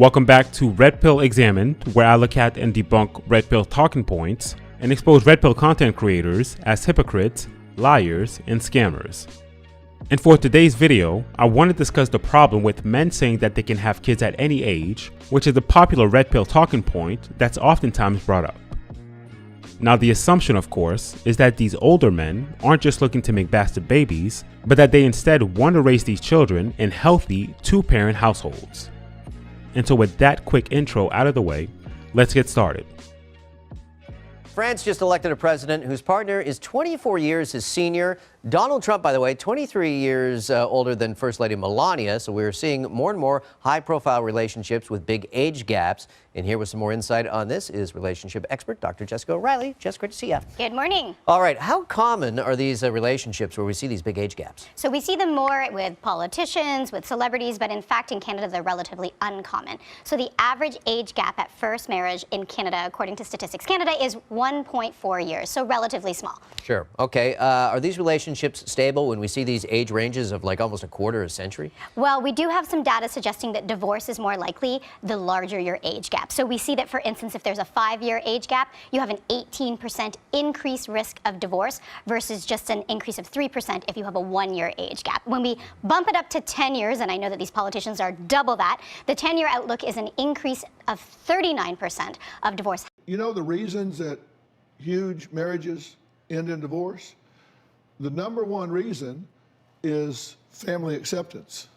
Welcome back to Red Pill Examined, where I look at and debunk red pill talking points and expose red pill content creators as hypocrites, liars, and scammers. And for today's video, I want to discuss the problem with men saying that they can have kids at any age, which is a popular red pill talking point that's oftentimes brought up. Now, the assumption, of course, is that these older men aren't just looking to make bastard babies, but that they instead want to raise these children in healthy two-parent households. And so with that quick intro out of the way, let's get started. France just elected a president whose partner is 24 years his senior. Donald Trump, by the way, 23 years older than First Lady Melania. So we're seeing more and more high-profile relationships with big age gaps. And here with some more insight on this is relationship expert Dr. Jessica O'Reilly. Jess, great to see you. Good morning. All right. How common are these relationships where we see these big age gaps? So we see them more with politicians, with celebrities, but in fact in Canada they're relatively uncommon. So the average age gap at first marriage in Canada, according to Statistics Canada, is 1.4 years, so relatively small. Sure. Okay. Are these relationships stable when we see these age ranges of like almost a quarter of a century? Well, we do have some data suggesting that divorce is more likely the larger your age gap. So we see that, for instance, if there's a 5-year age gap, you have an 18% increased risk of divorce versus just an increase of 3% if you have a 1-year age gap. When we bump it up to 10 years, and I know that these politicians are double that, the 10-year outlook is an increase of 39% of divorce. You know the reasons that huge marriages end in divorce? The number one reason is family acceptance.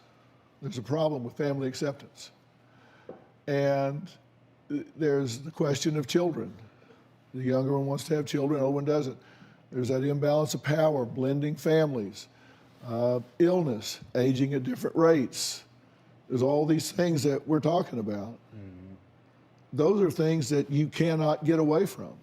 There's a problem with family acceptance. And there's the question of children. The younger one wants to have children, the older one doesn't. There's that imbalance of power, blending families, illness, aging at different rates. There's all these things that we're talking about. Mm-hmm. Those are things that you cannot get away from.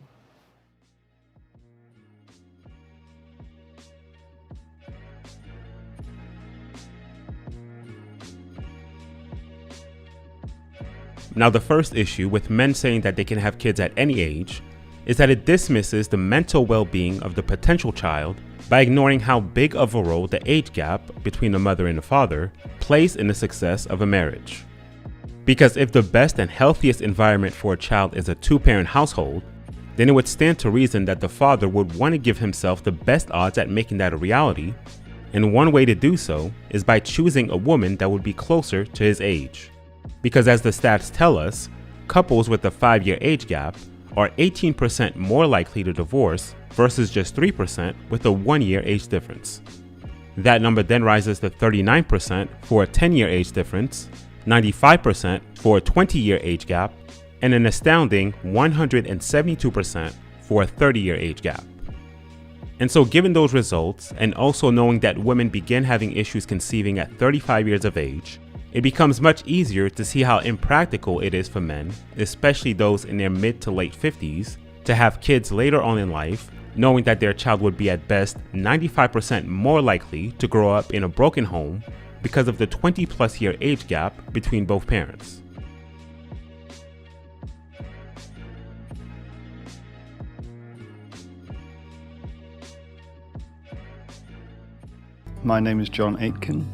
Now, the first issue with men saying that they can have kids at any age is that it dismisses the mental well-being of the potential child by ignoring how big of a role the age gap between the mother and the father plays in the success of a marriage. Because if the best and healthiest environment for a child is a two-parent household, then it would stand to reason that the father would want to give himself the best odds at making that a reality, and one way to do so is by choosing a woman that would be closer to his age. Because as the stats tell us, couples with a 5-year age gap are 18% more likely to divorce versus just 3% with a 1-year age difference. That number then rises to 39% for a 10-year age difference, 95% for a 20-year age gap, and an astounding 172% for a 30-year age gap. And so given those results, and also knowing that women begin having issues conceiving at 35 years of age, it becomes much easier to see how impractical it is for men, especially those in their mid to late 50s, to have kids later on in life, knowing that their child would be at best 95% more likely to grow up in a broken home because of the 20+ year age gap between both parents. My name is John Aitken.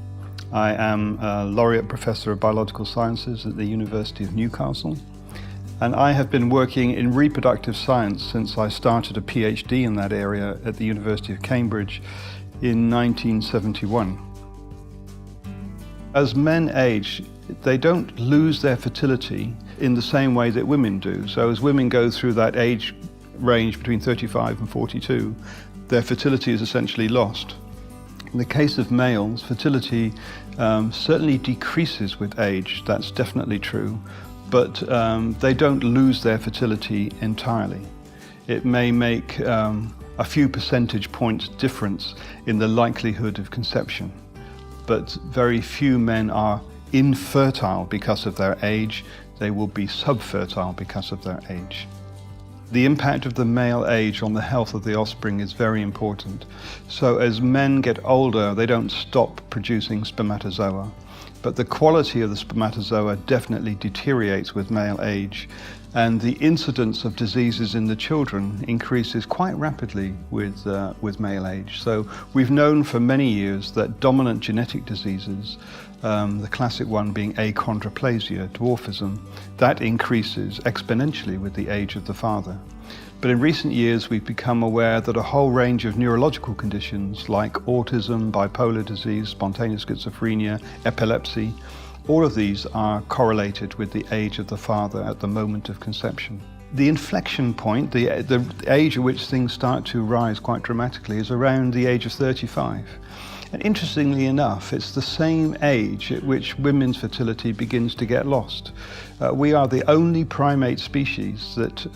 I am a laureate professor of biological sciences at the University of Newcastle, and I have been working in reproductive science since I started a PhD in that area at the University of Cambridge in 1971. As men age, they don't lose their fertility in the same way that women do. So as women go through that age range between 35 and 42, their fertility is essentially lost. In the case of males, fertility certainly decreases with age, that's definitely true, but they don't lose their fertility entirely. It may make a few percentage points difference in the likelihood of conception, but very few men are infertile because of their age. They will be subfertile because of their age. The impact of the male age on the health of the offspring is very important. So as men get older, they don't stop producing spermatozoa, but the quality of the spermatozoa definitely deteriorates with male age, and the incidence of diseases in the children increases quite rapidly with male age. So we've known for many years that dominant genetic diseases, the classic one being achondroplasia, dwarfism, that increases exponentially with the age of the father. But in recent years, we've become aware that a whole range of neurological conditions like autism, bipolar disease, spontaneous schizophrenia, epilepsy, all of these are correlated with the age of the father at the moment of conception. The inflection point, the age at which things start to rise quite dramatically, is around the age of 35. And interestingly enough, it's the same age at which women's fertility begins to get lost. We are the only primate species that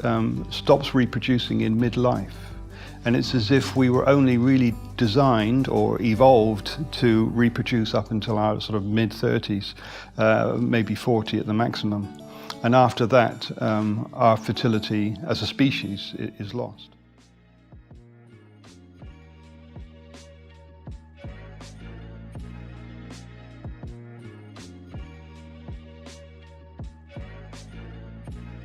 stops reproducing in midlife. And it's as if we were only really designed or evolved to reproduce up until our sort of mid-30s, maybe 40 at the maximum. And after that, our fertility as a species is lost.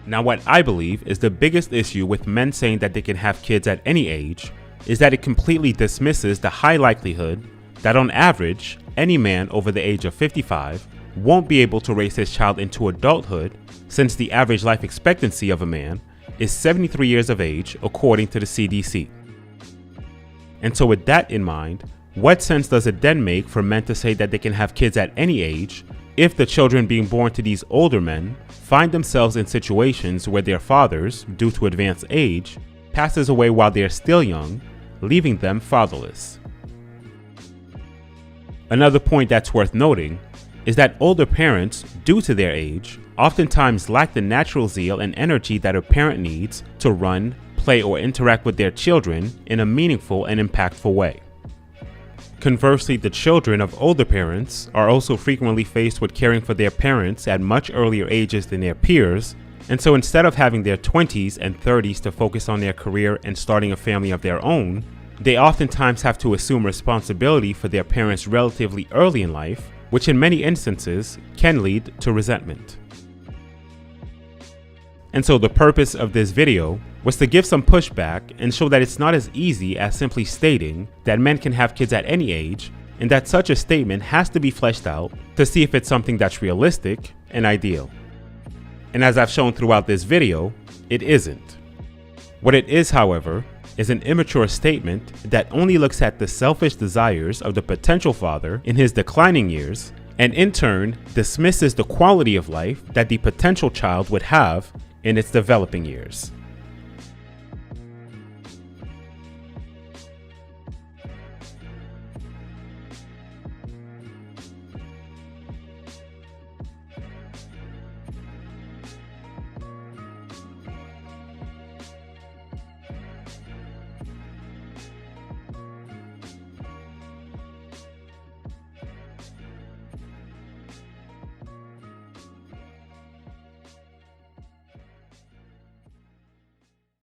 Now, what I believe is the biggest issue with men saying that they can have kids at any age is that it completely dismisses the high likelihood that on average, any man over the age of 55 won't be able to raise his child into adulthood, since the average life expectancy of a man is 73 years of age according to the CDC. And so with that in mind, what sense does it then make for men to say that they can have kids at any age if the children being born to these older men find themselves in situations where their fathers, due to advanced age, passes away while they are still young, leaving them fatherless? Another point that's worth noting is that older parents, due to their age, oftentimes lack the natural zeal and energy that a parent needs to run, play, or interact with their children in a meaningful and impactful way. Conversely, the children of older parents are also frequently faced with caring for their parents at much earlier ages than their peers, and so instead of having their 20s and 30s to focus on their career and starting a family of their own, they oftentimes have to assume responsibility for their parents relatively early in life, which in many instances can lead to resentment. And so the purpose of this video was to give some pushback and show that it's not as easy as simply stating that men can have kids at any age, and that such a statement has to be fleshed out to see if it's something that's realistic and ideal. And as I've shown throughout this video, it isn't. What it is, however, is an immature statement that only looks at the selfish desires of the potential father in his declining years, and in turn dismisses the quality of life that the potential child would have in its developing years.